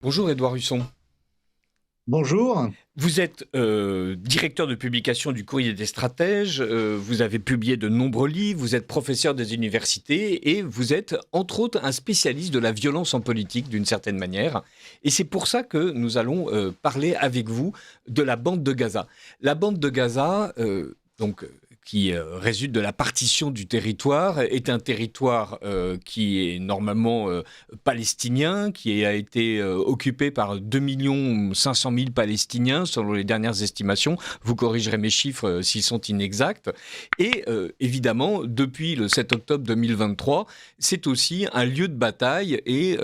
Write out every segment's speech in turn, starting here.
Bonjour Édouard Husson. Bonjour. Vous êtes directeur de publication du Courrier des Stratèges, vous avez publié de nombreux livres, vous êtes professeur des universités et vous êtes entre autres un spécialiste de la violence en politique d'une certaine manière. Et c'est pour ça que nous allons parler avec vous de la bande de Gaza. La bande de Gaza, qui résulte de la partition du territoire, est un territoire qui est normalement palestinien, qui a été occupé par 2 500 000 Palestiniens, selon les dernières estimations. Vous corrigerez mes chiffres s'ils sont inexacts. Et évidemment, depuis le 7 octobre 2023, c'est aussi un lieu de bataille et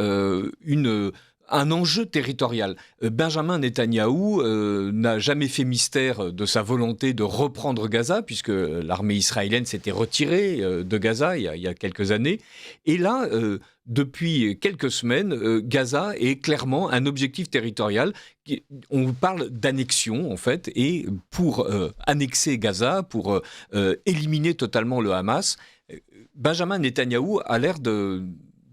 un enjeu territorial. Benjamin Netanyahou n'a jamais fait mystère de sa volonté de reprendre Gaza, puisque l'armée israélienne s'était retirée de Gaza il y a quelques années. Et là, depuis quelques semaines, Gaza est clairement un objectif territorial. On parle d'annexion, en fait, et pour annexer Gaza, pour éliminer totalement le Hamas, Benjamin Netanyahou a l'air de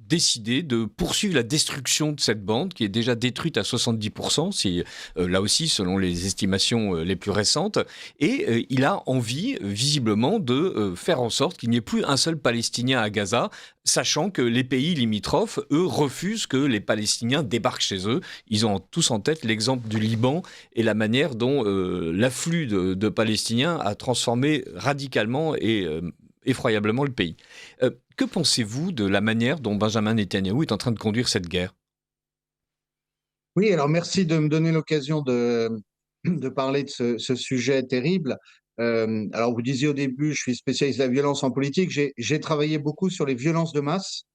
décidé de poursuivre la destruction de cette bande qui est déjà détruite à 70%, là aussi selon les estimations les plus récentes, et il a envie visiblement de faire en sorte qu'il n'y ait plus un seul Palestinien à Gaza, sachant que les pays limitrophes, eux, refusent que les Palestiniens débarquent chez eux. Ils ont tous en tête l'exemple du Liban et la manière dont l'afflux de Palestiniens a transformé radicalement et effroyablement le pays. Que pensez-vous de la manière dont Benjamin Netanyahou est en train de conduire cette guerre? Oui, alors merci de me donner l'occasion de parler de ce sujet terrible. Alors, vous disiez au début, je suis spécialiste de la violence en politique. J'ai travaillé beaucoup sur les violences de masse.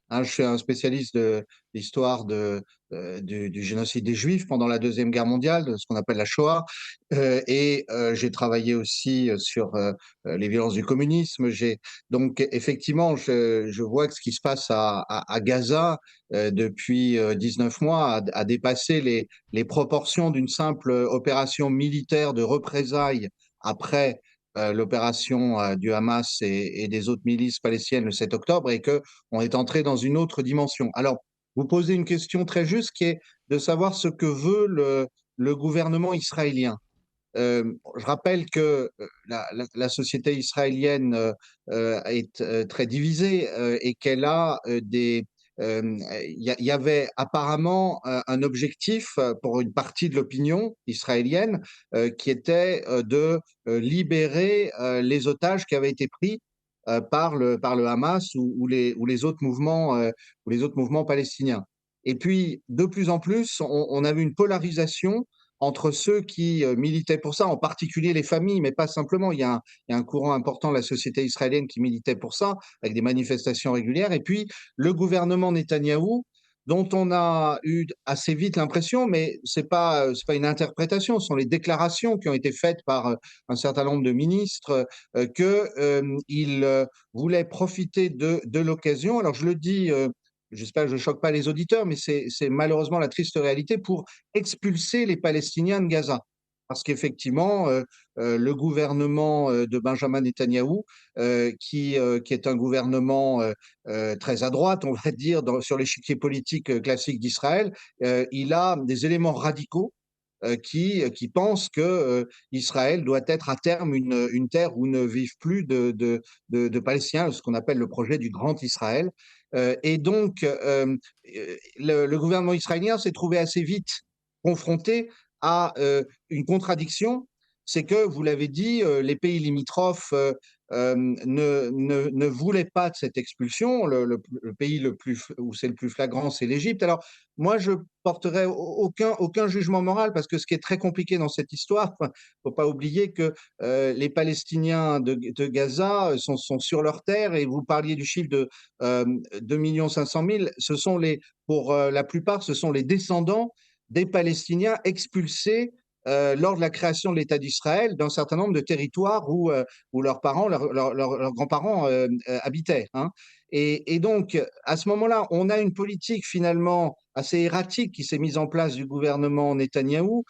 Hein, je suis un spécialiste de l'histoire du génocide des Juifs pendant la Deuxième Guerre mondiale, de ce qu'on appelle la Shoah. J'ai travaillé aussi sur les violences du communisme. Donc, effectivement, je vois que ce qui se passe à Gaza depuis 19 mois a dépassé les proportions d'une simple opération militaire de représailles après l'opération du Hamas et des autres milices palestiniennes le 7 octobre et qu'on est entré dans une autre dimension. Alors, vous posez une question très juste qui est de savoir ce que veut le gouvernement israélien. Je rappelle que la société israélienne est très divisée et qu'elle a il y avait apparemment un objectif pour une partie de l'opinion israélienne qui était de libérer les otages qui avaient été pris par le Hamas ou les autres mouvements palestiniens. Et puis, de plus en plus, on a vu une polarisation entre ceux qui militaient pour ça, en particulier les familles, mais pas simplement. Il y a un courant important de la société israélienne qui militait pour ça, avec des manifestations régulières. Et puis, le gouvernement Netanyahou, dont on a eu assez vite l'impression, mais c'est pas une interprétation, ce sont les déclarations qui ont été faites par un certain nombre de ministres, qu'il voulait profiter de l'occasion. Alors, je le dis, j'espère que je ne choque pas les auditeurs, mais c'est malheureusement la triste réalité pour expulser les Palestiniens de Gaza. Parce qu'effectivement, le gouvernement de Benjamin Netanyahou, qui est un gouvernement très à droite, on va dire, sur l'échiquier politique classique d'Israël, il a des éléments radicaux qui pensent que Israël doit être à terme une terre où ne vivent plus de Palestiniens, ce qu'on appelle le projet du Grand Israël. Et donc, le gouvernement israélien s'est trouvé assez vite confronté à une contradiction, c'est que, vous l'avez dit, les pays limitrophes ne voulaient pas de cette expulsion. Le pays où c'est le plus flagrant, c'est l'Égypte. Alors, moi, je porterai aucun jugement moral parce que ce qui est très compliqué dans cette histoire, il ne faut pas oublier que les Palestiniens de Gaza sont sur leur terre et vous parliez du chiffre de 2 500 000. Pour la plupart, ce sont les descendants des Palestiniens expulsés lors de la création de l'État d'Israël d'un certain nombre de territoires où leurs parents, leurs grands-parents habitaient. Hein. Et donc, à ce moment-là, on a une politique finalement assez erratique qui s'est mise en place du gouvernement Netanyahou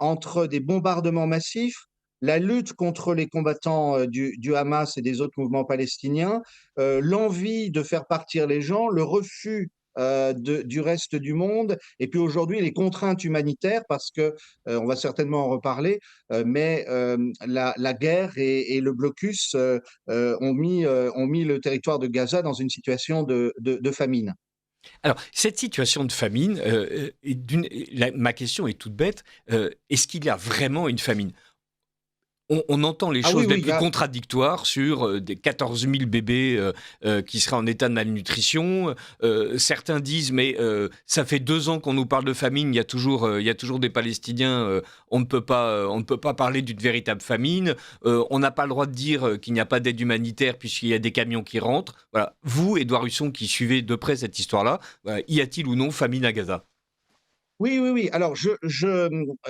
entre des bombardements massifs, la lutte contre les combattants du Hamas et des autres mouvements palestiniens, l'envie de faire partir les gens, le refus du reste du monde. Et puis aujourd'hui, les contraintes humanitaires, parce que on va certainement en reparler, mais la guerre et le blocus ont mis le territoire de Gaza dans une situation de famine. Alors, cette situation de famine, ma question est toute bête. Est-ce qu'il y a vraiment une famine? On entend les Ah oui, choses les oui, plus contradictoires sur des 14 000 bébés qui seraient en état de malnutrition. Certains disent, mais ça fait 2 ans qu'on nous parle de famine, il y a toujours des Palestiniens, on ne peut pas parler d'une véritable famine. On n'a pas le droit de dire qu'il n'y a pas d'aide humanitaire puisqu'il y a des camions qui rentrent. Voilà. Vous, Édouard Husson, qui suivez de près cette histoire-là, y a-t-il ou non famine à Gaza? Oui, oui, oui. Alors,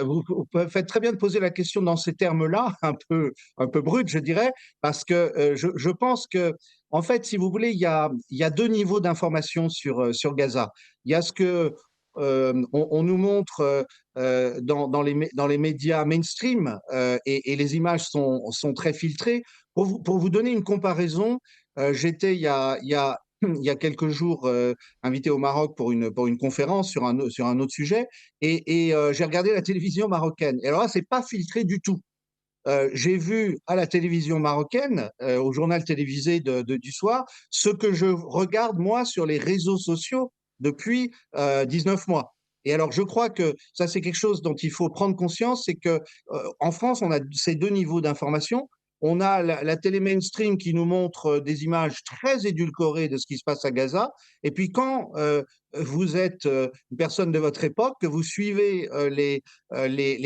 vous faites très bien de poser la question dans ces termes-là, un peu brut, je dirais, parce que je pense que, en fait, si vous voulez, il y a deux niveaux d'information sur Gaza. Il y a ce que on nous montre dans les médias mainstream, et les images sont très filtrées. Pour vous donner une comparaison, j'étais il y a quelques jours invité au Maroc pour une conférence sur un autre sujet, et j'ai regardé la télévision marocaine. Et alors là, c'est pas filtré du tout. J'ai vu à la télévision marocaine, au journal télévisé du soir, ce que je regarde moi sur les réseaux sociaux depuis 19 mois. Et alors, je crois que ça, c'est quelque chose dont il faut prendre conscience, c'est que en France, on a ces deux niveaux d'information. On a la télé mainstream qui nous montre des images très édulcorées de ce qui se passe à Gaza. Et puis quand vous êtes une personne de votre époque, que vous suivez les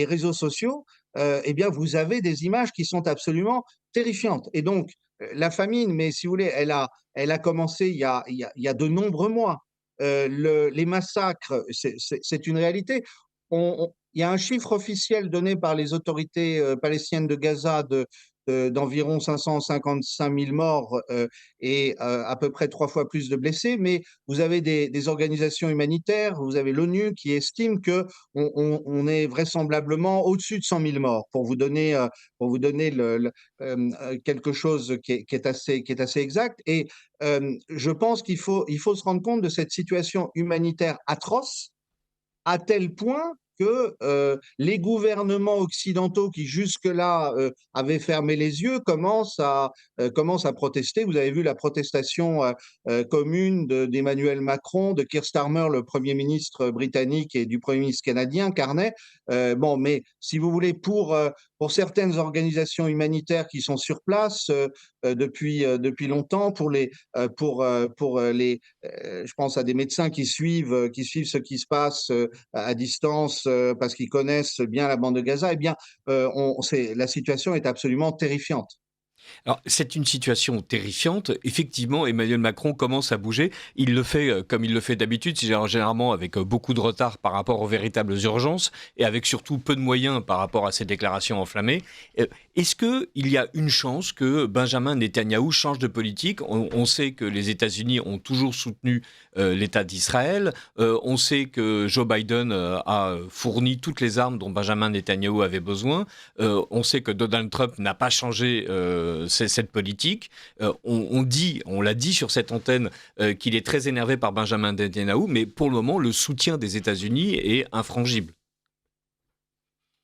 réseaux sociaux, eh bien, vous avez des images qui sont absolument terrifiantes. Et donc, la famine, mais si vous voulez, elle a commencé il y a de nombreux mois. Les massacres, c'est une réalité. Il y a un chiffre officiel donné par les autorités palestiniennes de Gaza d'environ 555 000 morts et à peu près 3 fois plus de blessés, mais vous avez des organisations humanitaires, vous avez l'ONU qui estime que on est vraisemblablement au-dessus de 100 000 morts, pour vous donner quelque chose qui est assez exact. Et je pense il faut se rendre compte de cette situation humanitaire atroce, à tel point que les gouvernements occidentaux qui jusque-là avaient fermé les yeux commencent à protester. Vous avez vu la protestation commune d'Emmanuel Macron, de Keir Starmer, le Premier ministre britannique, et du Premier ministre canadien, Carney. Bon, mais si vous voulez, pour certaines organisations humanitaires qui sont sur place depuis longtemps, je pense à des médecins qui suivent ce qui se passe à distance parce qu'ils connaissent bien la bande de Gaza, eh bien, la situation est absolument terrifiante. Alors, c'est une situation terrifiante. Effectivement, Emmanuel Macron commence à bouger. Il le fait comme il le fait d'habitude, c'est-à-dire généralement avec beaucoup de retard par rapport aux véritables urgences et avec surtout peu de moyens par rapport à ses déclarations enflammées. Est-ce qu'il y a une chance que Benjamin Netanyahou change de politique? On sait que les États-Unis ont toujours soutenu l'État d'Israël. On sait que Joe Biden a fourni toutes les armes dont Benjamin Netanyahou avait besoin. On sait que Donald Trump n'a pas changé cette politique. On l'a dit sur cette antenne, qu'il est très énervé par Benjamin Netanyahou, mais pour le moment, le soutien des États-Unis est infrangible.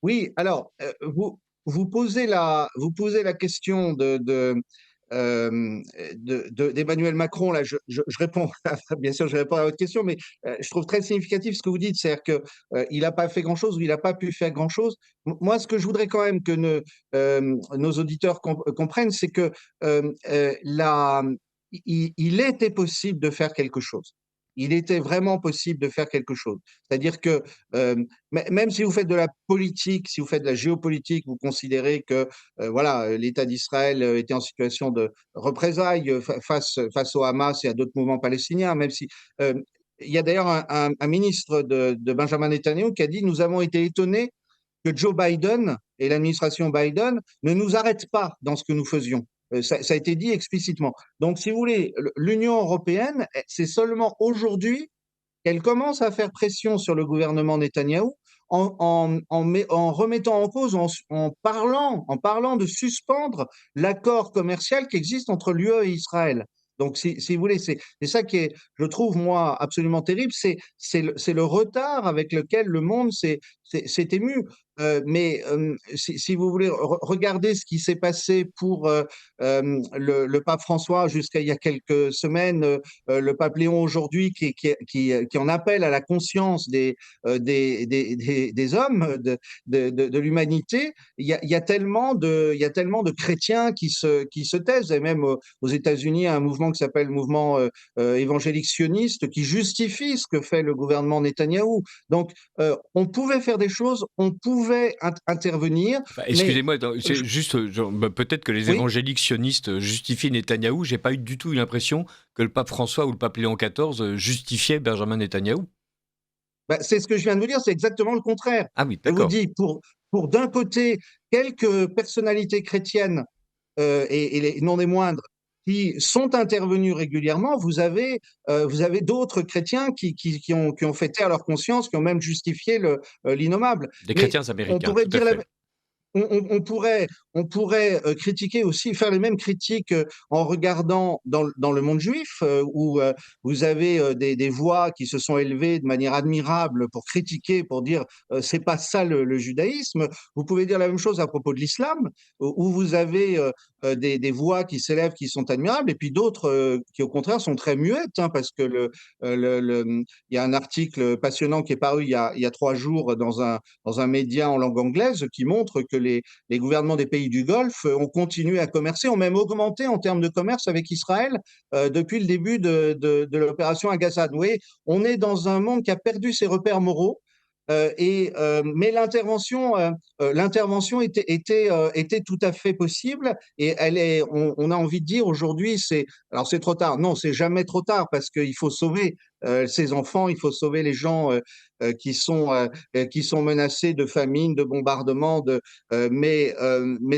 Oui, alors, vous posez la question d'Emmanuel Macron. Là, je réponds, bien sûr, je réponds à votre question, mais je trouve très significatif ce que vous dites, c'est-à-dire que il n'a pas fait grand-chose ou il n'a pas pu faire grand-chose. Moi, ce que je voudrais quand même que nos auditeurs comprennent, c'est que il était possible de faire quelque chose. Il était vraiment possible de faire quelque chose. C'est-à-dire que même si vous faites de la politique, si vous faites de la géopolitique, vous considérez que voilà, l'État d'Israël était en situation de représailles face au Hamas et à d'autres mouvements palestiniens, même si il y a d'ailleurs un ministre de Benjamin Netanyahu qui a dit: nous avons été étonnés que Joe Biden et l'administration Biden ne nous arrêtent pas dans ce que nous faisions. Ça a été dit explicitement. Donc, si vous voulez, l'Union européenne, c'est seulement aujourd'hui qu'elle commence à faire pression sur le gouvernement Netanyahou en remettant en cause, en parlant de suspendre l'accord commercial qui existe entre l'UE et Israël. Donc, si vous voulez, c'est ça qui est, je trouve, moi, absolument terrible, c'est le retard avec lequel le monde s'est ému. Si vous voulez regarder ce qui s'est passé pour le pape François jusqu'à il y a quelques semaines, le pape Léon aujourd'hui qui en appelle à la conscience des hommes, de l'humanité, il y a tellement de chrétiens qui se taisent, et même aux États-Unis, un mouvement qui s'appelle le mouvement évangélique sioniste qui justifie ce que fait le gouvernement Netanyahou. Donc, on pouvait faire des choses, on pouvait intervenir, Enfin, mais excusez-moi, c'est juste, peut-être que les oui, évangéliques sionistes justifient Netanyahou. J'ai pas eu du tout eu l'impression que le pape François ou le pape Léon XIV justifiaient Benjamin Netanyahou. bah, c'est ce que je viens de vous dire, c'est exactement le contraire. Ah oui, Je vous d'accord. dis, pour d'un côté, quelques personnalités chrétiennes et non des moindres, qui sont intervenus régulièrement, vous avez d'autres chrétiens qui ont fait taire leur conscience, qui ont même justifié l'innommable. Des Mais chrétiens on américains, pourrait tout à dire fait. on pourrait critiquer aussi, faire les mêmes critiques en regardant dans le monde juif, où vous avez des voix qui se sont élevées de manière admirable pour critiquer, pour dire c'est pas ça le judaïsme. Vous pouvez dire la même chose à propos de l'islam, où vous avez des voix qui s'élèvent, qui sont admirables, et puis d'autres qui au contraire sont très muettes, hein, parce que il y a un article passionnant qui est paru il y a 3 jours dans un média en langue anglaise qui montre que les gouvernements des pays du Golfe ont continué à commercer, ont même augmenté en termes de commerce avec Israël depuis le début de l'opération à Gaza. Vous voyez, on est dans un monde qui a perdu ses repères moraux. Mais l'intervention était tout à fait possible et on a envie de dire aujourd'hui, alors c'est trop tard. Non, c'est jamais trop tard parce qu'il faut sauver ces enfants, il faut sauver les gens qui sont menacés de famine, de bombardement, mais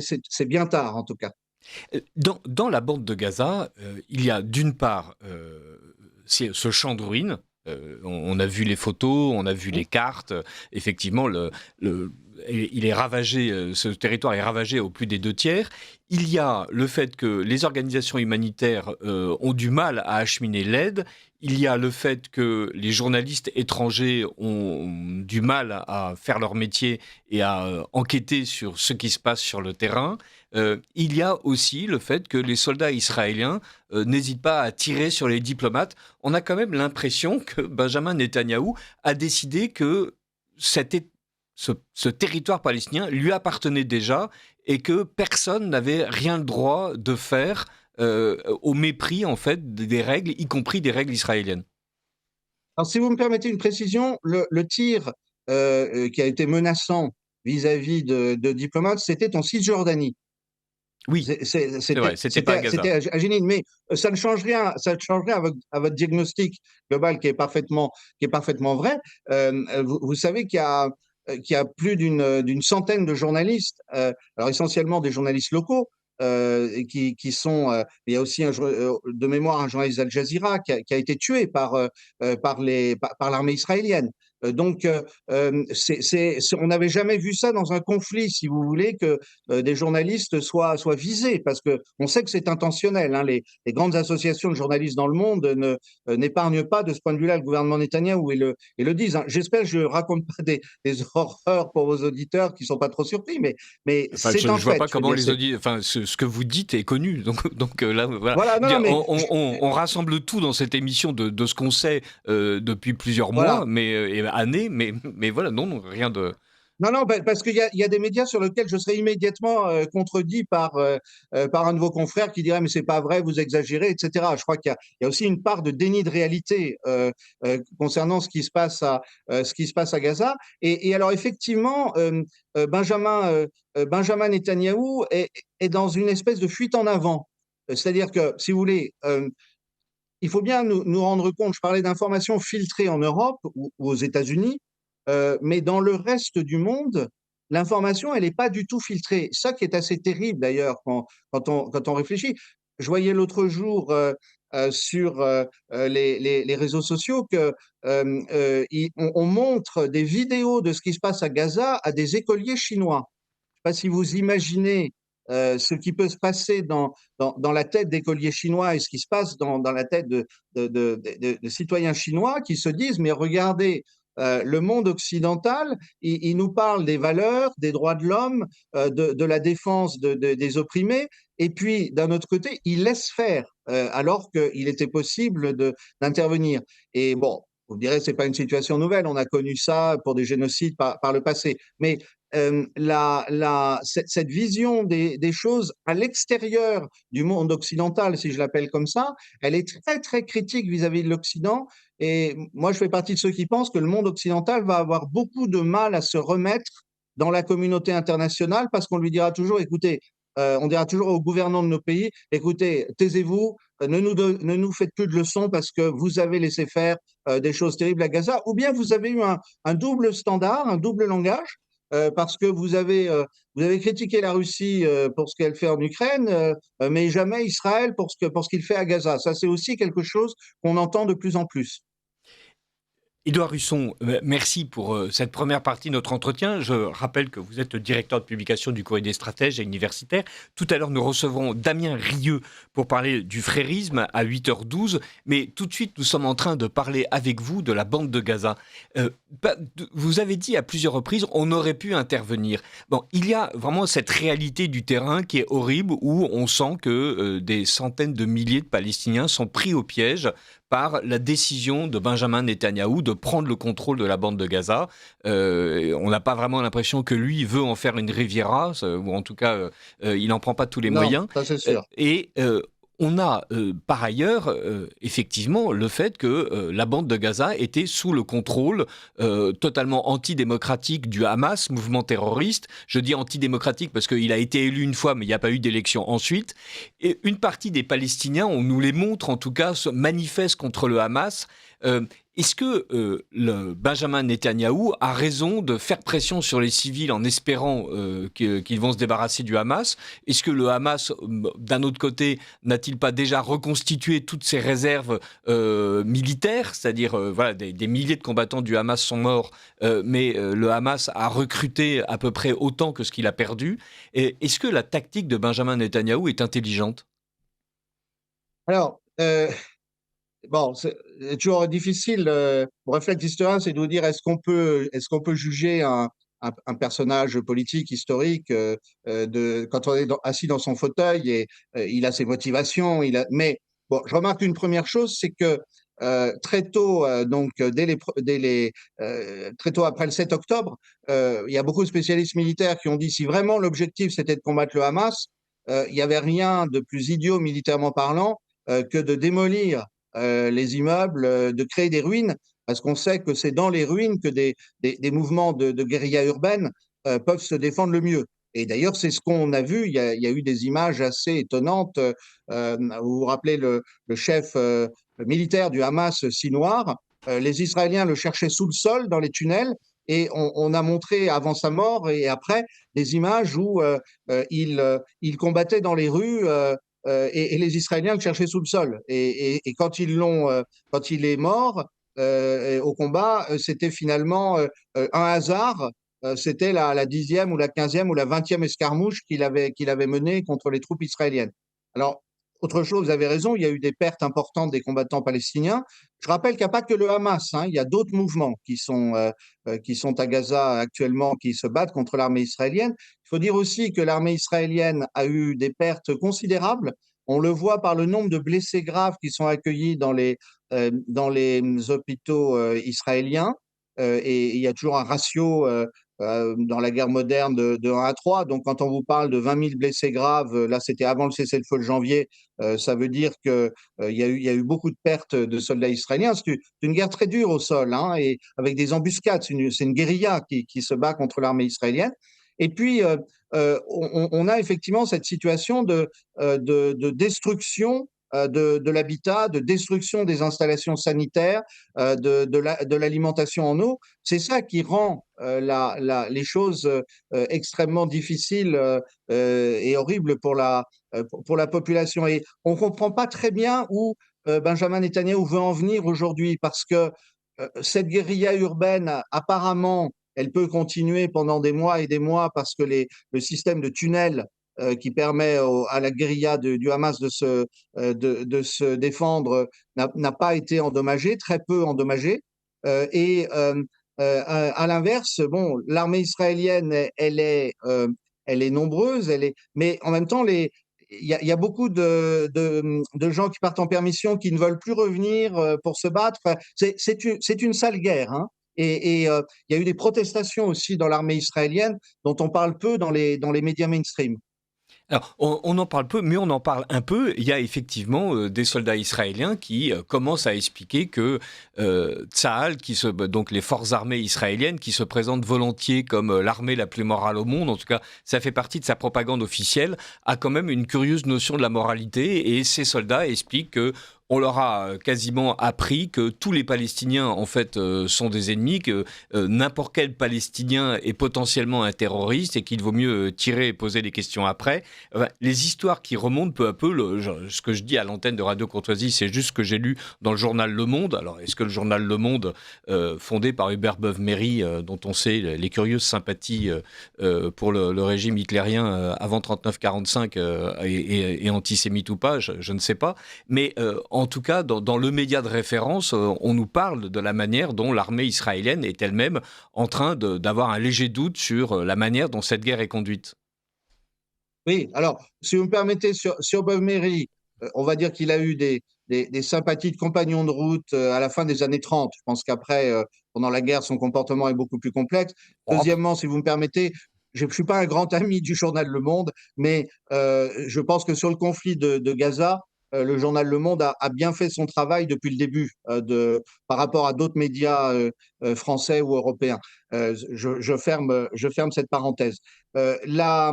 c'est bien tard en tout cas. Dans la bande de Gaza, il y a d'une part ce champ de ruines. On a vu les photos, on a vu les cartes. Effectivement, il est ravagé, ce territoire est ravagé au plus des 2 tiers. Il y a le fait que les organisations humanitaires ont du mal à acheminer l'aide. Il y a le fait que les journalistes étrangers ont du mal à faire leur métier et à enquêter sur ce qui se passe sur le terrain. Il y a aussi le fait que les soldats israéliens n'hésitent pas à tirer sur les diplomates. On a quand même l'impression que Benjamin Netanyahou a décidé que ce territoire palestinien lui appartenait déjà et que personne n'avait rien le droit de faire au mépris en fait des règles, y compris des règles israéliennes. Alors, si vous me permettez une précision, le tir qui a été menaçant vis-à-vis de diplomates, c'était en Cisjordanie. Oui, c'est vrai, c'était pas à C'était Gaza. à Jénine, mais ça ne change rien à votre diagnostic global qui est parfaitement vrai. Vous savez qu'il y a plus d'une centaine de journalistes, alors essentiellement des journalistes locaux, qui sont. Il y a aussi de mémoire un journaliste d'Al Jazeera qui a été tué par l'armée israélienne. Donc, on n'avait jamais vu ça dans un conflit, si vous voulez, que des journalistes soient visés, parce que on sait que c'est intentionnel, hein. Les grandes associations de journalistes dans le monde n'épargnent pas de ce point de vue-là le gouvernement Netanyahou et le disent, hein. J'espère que je ne raconte pas des horreurs pour vos auditeurs qui ne sont pas trop surpris, mais Enfin, c'est un je vois fait. pas Je veux comment dire, les auditeurs. Enfin, ce que vous dites est connu. Donc là, voilà. voilà, non, non, mais On rassemble tout dans cette émission de ce qu'on sait depuis plusieurs mois, voilà. et années, mais voilà, non, rien de. Non, non, parce il y a des médias sur lesquels je serais immédiatement contredit par un de vos confrères qui dirait mais c'est pas vrai, vous exagérez, etc. Je crois il y a aussi une part de déni de réalité concernant ce qui se passe à Gaza. Et alors effectivement, Benjamin Netanyahou est dans une espèce de fuite en avant. C'est-à-dire que, si vous voulez, il faut bien nous rendre compte, je parlais d'informations filtrées en Europe ou aux États-Unis, mais dans le reste du monde, l'information, elle n'est pas du tout filtrée. Ça qui est assez terrible d'ailleurs quand on réfléchit. Je voyais l'autre jour sur les réseaux sociaux que on montre des vidéos de ce qui se passe à Gaza à des écoliers chinois. Je ne sais pas si vous imaginez ce qui peut se passer dans la tête d'écoliers chinois et ce qui se passe dans la tête de citoyens chinois qui se disent, mais regardez, le monde occidental, il nous parle des valeurs, des droits de l'homme, de la défense des opprimés, et puis d'un autre côté, il laisse faire, alors qu'il était possible d'intervenir. Et bon, vous me direz, c'est pas une situation nouvelle, on a connu ça pour des génocides par le passé, mais cette vision des choses à l'extérieur du monde occidental, si je l'appelle comme ça, elle est très, très critique vis-à-vis de l'Occident. Et moi, je fais partie de ceux qui pensent que le monde occidental va avoir beaucoup de mal à se remettre dans la communauté internationale parce qu'on lui dira toujours, écoutez, on dira toujours aux gouvernants de nos pays, écoutez, taisez-vous, ne nous faites plus de leçons parce que vous avez laissé faire des choses terribles à Gaza, ou bien vous avez eu un double standard, un double langage, parce que vous avez critiqué la Russie pour ce qu'elle fait en Ukraine, mais jamais Israël pour ce qu'il fait à Gaza. Ça, c'est aussi quelque chose qu'on entend de plus en plus. Édouard Husson, merci pour cette première partie de notre entretien. Je rappelle que vous êtes directeur de publication du Courrier des stratèges et universitaire. Tout à l'heure, nous recevrons Damien Rieu pour parler du frérisme à 8h12. Mais tout de suite, nous sommes en train de parler avec vous de la bande de Gaza. Vous avez dit à plusieurs reprises, on aurait pu intervenir. Bon, il y a vraiment cette réalité du terrain qui est horrible, où on sent que des centaines de milliers de Palestiniens sont pris au piège par la décision de Benjamin Netanyahou de prendre le contrôle de la bande de Gaza. On n'a pas vraiment l'impression que lui veut en faire une Riviera, ou en tout cas, il n'en prend pas tous les moyens. Ça c'est sûr. On a par ailleurs effectivement le fait que la bande de Gaza était sous le contrôle totalement antidémocratique du Hamas, mouvement terroriste. Je dis antidémocratique parce qu'il a été élu une fois, mais il n'y a pas eu d'élection ensuite. Et une partie des Palestiniens, on nous les montre en tout cas, se manifestent contre le Hamas. Est-ce que le Benjamin Netanyahou a raison de faire pression sur les civils en espérant qu'ils vont se débarrasser du Hamas? Est-ce que le Hamas, d'un autre côté, n'a-t-il pas déjà reconstitué toutes ses réserves militaires? C'est-à-dire, voilà, des milliers de combattants du Hamas sont morts, mais le Hamas a recruté à peu près autant que ce qu'il a perdu. Est-ce que la tactique de Benjamin Netanyahou est intelligente? Alors, bon, c'est toujours difficile. Mon réflexe d'historien, c'est de vous dire est-ce qu'on peut juger un personnage politique, historique, quand on est assis dans son fauteuil et il a ses motivations. Mais bon, je remarque une première chose, c'est que très tôt, donc très tôt après le 7 octobre, il y a beaucoup de spécialistes militaires qui ont dit si vraiment l'objectif c'était de combattre le Hamas, il n'y avait rien de plus idiot militairement parlant que de démolir les immeubles, de créer des ruines, parce qu'on sait que c'est dans les ruines que des mouvements de guérilla urbaine peuvent se défendre le mieux. Et d'ailleurs, c'est ce qu'on a vu. Il y a eu des images assez étonnantes. Vous vous rappelez le chef militaire du Hamas, Sinoir. Les Israéliens le cherchaient sous le sol, dans les tunnels, et on a montré avant sa mort et après des images où il combattait dans les rues. Et les Israéliens le cherchaient sous le sol. Et quand il est mort au combat, c'était finalement un hasard. C'était la 10e ou la 15e ou la 20e escarmouche qu'il avait menée contre les troupes israéliennes. Alors, autre chose, vous avez raison, il y a eu des pertes importantes des combattants palestiniens. Je rappelle qu'il n'y a pas que le Hamas, hein, il y a d'autres mouvements qui sont à Gaza actuellement, qui se battent contre l'armée israélienne. Il faut dire aussi que l'armée israélienne a eu des pertes considérables. On le voit par le nombre de blessés graves qui sont accueillis dans les hôpitaux israéliens. Et il y a toujours un ratio dans la guerre moderne de 1 à 3. Donc, quand on vous parle de 20 000 blessés graves, là, c'était avant le cessez-le-feu de janvier, ça veut dire qu'il il y a eu beaucoup de pertes de soldats israéliens. C'est une guerre très dure au sol, hein, et avec des embuscades. C'est une guérilla qui se bat contre l'armée israélienne. Et puis, on a effectivement cette situation de destruction de l'habitat, de destruction des installations sanitaires, de l'alimentation en eau. C'est ça qui rend les choses extrêmement difficiles et horribles pour la population. Et on ne comprend pas très bien où Benjamin Netanyahou veut en venir aujourd'hui, parce que cette guérilla urbaine, apparemment, elle peut continuer pendant des mois et des mois parce que le système de tunnels qui permet à la guérilla du Hamas de se défendre n'a pas été endommagée, très peu endommagée. À l'inverse, bon, l'armée israélienne, elle est nombreuse, mais en même temps, il y a beaucoup de gens qui partent en permission, qui ne veulent plus revenir pour se battre. Enfin, c'est une sale guerre, hein. Il y a eu des protestations aussi dans l'armée israélienne dont on parle peu dans les médias mainstream. Alors, on en parle peu, mais on en parle un peu. Il y a effectivement des soldats israéliens qui commencent à expliquer que Tsahal, donc les forces armées israéliennes, qui se présentent volontiers comme l'armée la plus morale au monde, en tout cas, ça fait partie de sa propagande officielle, a quand même une curieuse notion de la moralité. Et ces soldats expliquent que on leur a quasiment appris que tous les Palestiniens, en fait, sont des ennemis, que n'importe quel Palestinien est potentiellement un terroriste et qu'il vaut mieux tirer et poser des questions après. Enfin, les histoires qui remontent peu à peu, ce que je dis à l'antenne de Radio Courtoisie, c'est juste ce que j'ai lu dans le journal Le Monde. Alors, est-ce que le journal Le Monde, fondé par Hubert Beuve-Méry, dont on sait les curieuses sympathies pour le régime hitlérien avant 39-45 et antisémite ou pas, je ne sais pas. Mais en tout cas, dans le média de référence, on nous parle de la manière dont l'armée israélienne est elle-même en train d'avoir un léger doute sur la manière dont cette guerre est conduite. Oui, alors, si vous me permettez, sur Beuve-Méry, on va dire qu'il a eu des sympathies de compagnon de route à la fin des années 30. Je pense qu'après, pendant la guerre, son comportement est beaucoup plus complexe. Oh, Deuxièmement, si vous me permettez, je ne suis pas un grand ami du journal Le Monde, mais je pense que sur le conflit de Gaza, le journal Le Monde a bien fait son travail depuis le début par rapport à d'autres médias français ou européens. Je ferme cette parenthèse. La,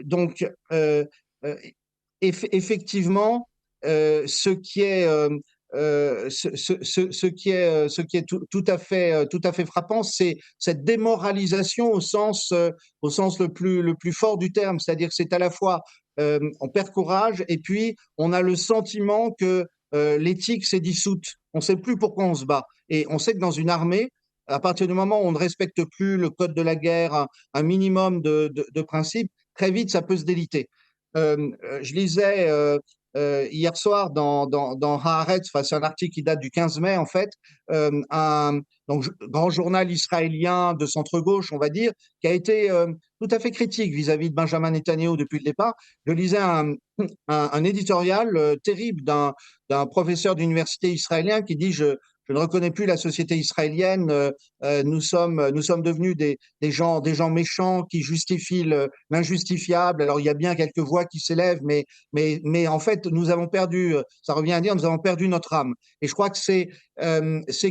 donc, effectivement, ce qui est tout à fait frappant, c'est cette démoralisation au sens le plus fort du terme. C'est-à-dire que c'est à la fois, on perd courage et puis on a le sentiment que l'éthique s'est dissoute. On ne sait plus pourquoi on se bat. Et on sait que dans une armée, à partir du moment où on ne respecte plus le code de la guerre, un minimum de principes, très vite, ça peut se déliter. Je lisais hier soir dans Haaretz, enfin, c'est un article qui date du 15 mai, en fait, un grand journal israélien de centre-gauche, on va dire, qui a été tout à fait critique vis-à-vis de Benjamin Netanyahou depuis le départ. Je lisais un éditorial terrible d'un professeur d'université israélien qui dit je ne reconnais plus la société israélienne. Nous sommes devenus des gens méchants qui justifient l'injustifiable. Alors il y a bien quelques voix qui s'élèvent, mais en fait nous avons perdu. Ça revient à dire nous avons perdu notre âme. Et je crois que c'est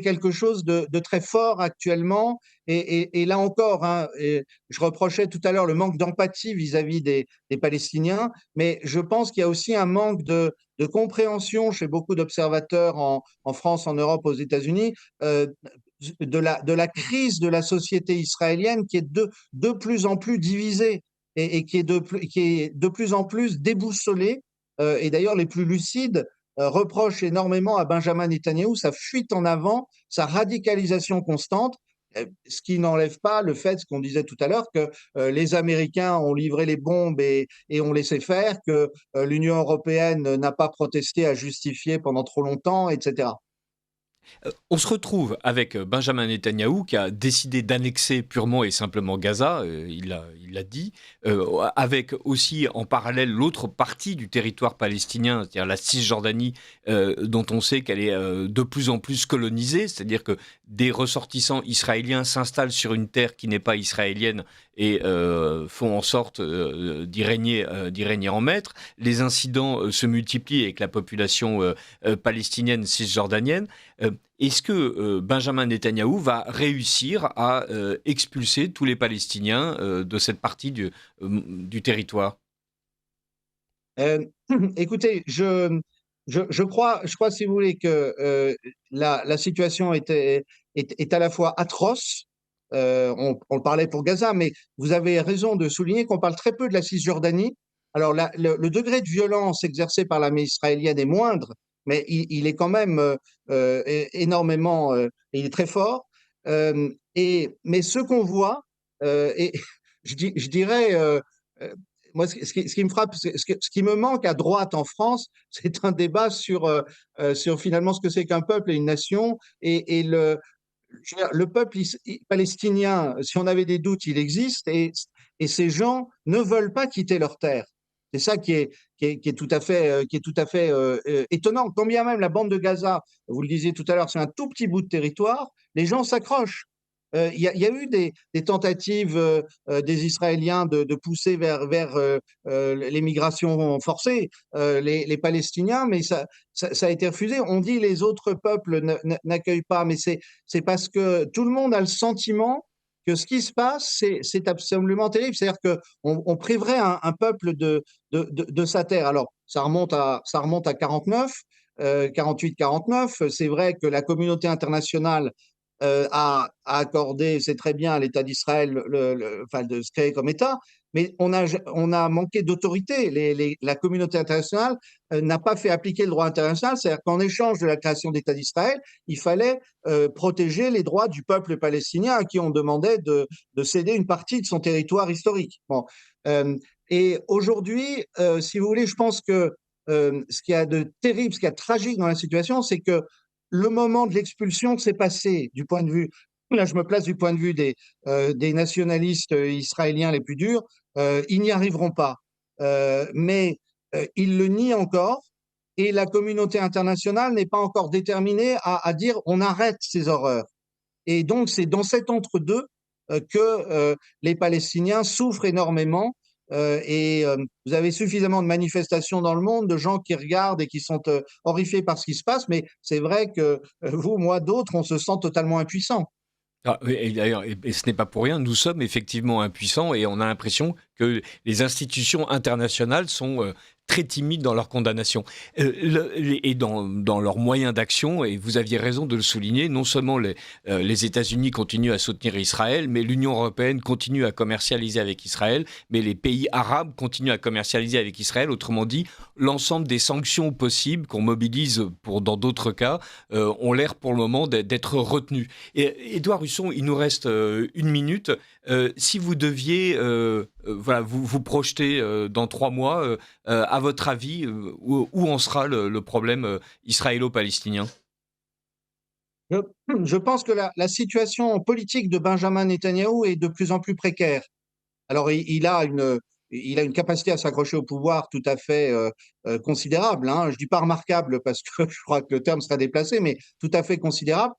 quelque chose de très fort actuellement. Et là encore, hein, je reprochais tout à l'heure le manque d'empathie vis-à-vis des Palestiniens, mais je pense qu'il y a aussi un manque de compréhension chez beaucoup d'observateurs en France, en Europe, aux États-Unis, de la crise de la société israélienne qui est de plus en plus divisée et qui est de plus en plus déboussolée. Et d'ailleurs, les plus lucides reprochent énormément à Benjamin Netanyahou sa fuite en avant, sa radicalisation constante, ce qui n'enlève pas le fait, ce qu'on disait tout à l'heure, que les Américains ont livré les bombes et ont laissé faire, que l'Union européenne n'a pas protesté à justifier pendant trop longtemps, etc. On se retrouve avec Benjamin Netanyahou qui a décidé d'annexer purement et simplement Gaza, il l'a dit, avec aussi en parallèle l'autre partie du territoire palestinien, c'est-à-dire la Cisjordanie, dont on sait qu'elle est de plus en plus colonisée, c'est-à-dire que des ressortissants israéliens s'installent sur une terre qui n'est pas israélienne et font en sorte d'y régner en maître. Les incidents se multiplient avec la population palestinienne cisjordanienne. Est-ce que Benjamin Netanyahou va réussir à expulser tous les Palestiniens de cette partie du territoire? Écoutez, je crois, si vous voulez, que la situation est à la fois atroce. On le parlait pour Gaza, mais vous avez raison de souligner qu'on parle très peu de la Cisjordanie. Alors, le degré de violence exercé par l'armée israélienne est moindre, mais il est quand même énormément, il est très fort. Mais ce qu'on voit, et je dirais, moi, ce qui me frappe, ce qui me manque à droite en France, c'est un débat sur finalement ce que c'est qu'un peuple et une nation. Et je veux dire, le peuple palestinien, si on avait des doutes, il existe. Et ces gens ne veulent pas quitter leur terre. C'est ça qui est tout à fait, étonnant. Quand bien même la bande de Gaza, vous le disiez tout à l'heure, c'est un tout petit bout de territoire, les gens s'accrochent. Il y a eu des tentatives des Israéliens de pousser vers les migrations forcées, les Palestiniens, mais ça a été refusé. On dit les autres peuples n'accueillent pas, mais c'est parce que tout le monde a le sentiment que ce qui se passe, c'est absolument terrible. C'est-à-dire qu'on priverait un peuple de sa terre. Alors, ça remonte à 49, 48-49. C'est vrai que la communauté internationale a accordé, c'est très bien, à l'État d'Israël enfin, de se créer comme État, mais on a manqué d'autorité. La communauté internationale n'a pas fait appliquer le droit international, c'est-à-dire qu'en échange de la création d'État d'Israël, il fallait protéger les droits du peuple palestinien à qui on demandait de céder une partie de son territoire historique. Bon. Et aujourd'hui, si vous voulez, je pense que ce qu'il y a de terrible, ce qu'il y a de tragique dans la situation, c'est que le moment de l'expulsion s'est passé du point de vue, là je me place du point de vue des nationalistes israéliens les plus durs, ils n'y arriveront pas. Mais ils le nient encore et la communauté internationale n'est pas encore déterminée à dire on arrête ces horreurs. Et donc c'est dans cet entre-deux que les Palestiniens souffrent énormément. Vous avez suffisamment de manifestations dans le monde, de gens qui regardent et qui sont horrifiés par ce qui se passe, mais c'est vrai que vous, moi, d'autres, on se sent totalement impuissant. Ah, et d'ailleurs, et ce n'est pas pour rien, nous sommes effectivement impuissants et on a l'impression que les institutions internationales sont très timides dans leur condamnation et dans leurs moyens d'action. Et vous aviez raison de le souligner, non seulement les États-Unis continuent à soutenir Israël, mais l'Union européenne continue à commercialiser avec Israël, mais les pays arabes continuent à commercialiser avec Israël. Autrement dit, l'ensemble des sanctions possibles qu'on mobilise dans d'autres cas ont l'air pour le moment d'être retenues. Et Édouard Husson, il nous reste une minute. Si vous deviez voilà, vous projeter dans 3 mois, à votre avis, où en sera le problème israélo-palestinien ? Je, je pense que la situation politique de Benjamin Netanyahou est de plus en plus précaire. Alors, il a une capacité à s'accrocher au pouvoir tout à fait considérable, hein. Je ne dis pas remarquable parce que je crois que le terme serait déplacé, mais tout à fait considérable.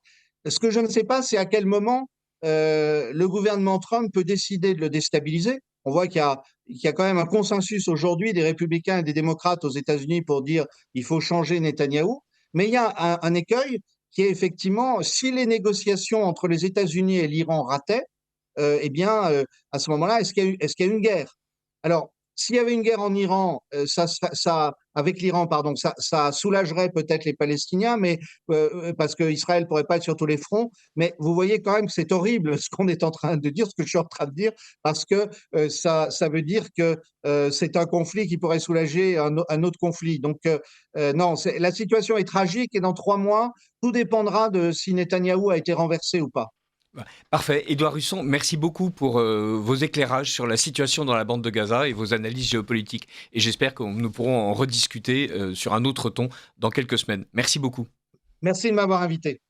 Ce que je ne sais pas, c'est à quel moment le gouvernement Trump peut décider de le déstabiliser. On voit qu'il y a quand même un consensus aujourd'hui des républicains et des démocrates aux États-Unis pour dire il faut changer Netanyahou. Mais il y a un écueil qui est effectivement, si les négociations entre les États-Unis et l'Iran rataient, eh bien, à ce moment-là, est-ce qu'il y a eu une guerre? Alors, s'il y avait une guerre en Iran, avec l'Iran, pardon, ça soulagerait peut-être les Palestiniens, mais parce qu'Israël ne pourrait pas être sur tous les fronts. Mais vous voyez quand même que c'est horrible ce qu'on est en train de dire, ce que je suis en train de dire, parce que ça veut dire que c'est un conflit qui pourrait soulager un autre conflit. Donc, non, la situation est tragique et dans 3 mois, tout dépendra de si Netanyahou a été renversé ou pas. Parfait. Édouard Husson, merci beaucoup pour vos éclairages sur la situation dans la bande de Gaza et vos analyses géopolitiques. Et j'espère que nous pourrons en rediscuter sur un autre ton dans quelques semaines. Merci beaucoup. Merci de m'avoir invité.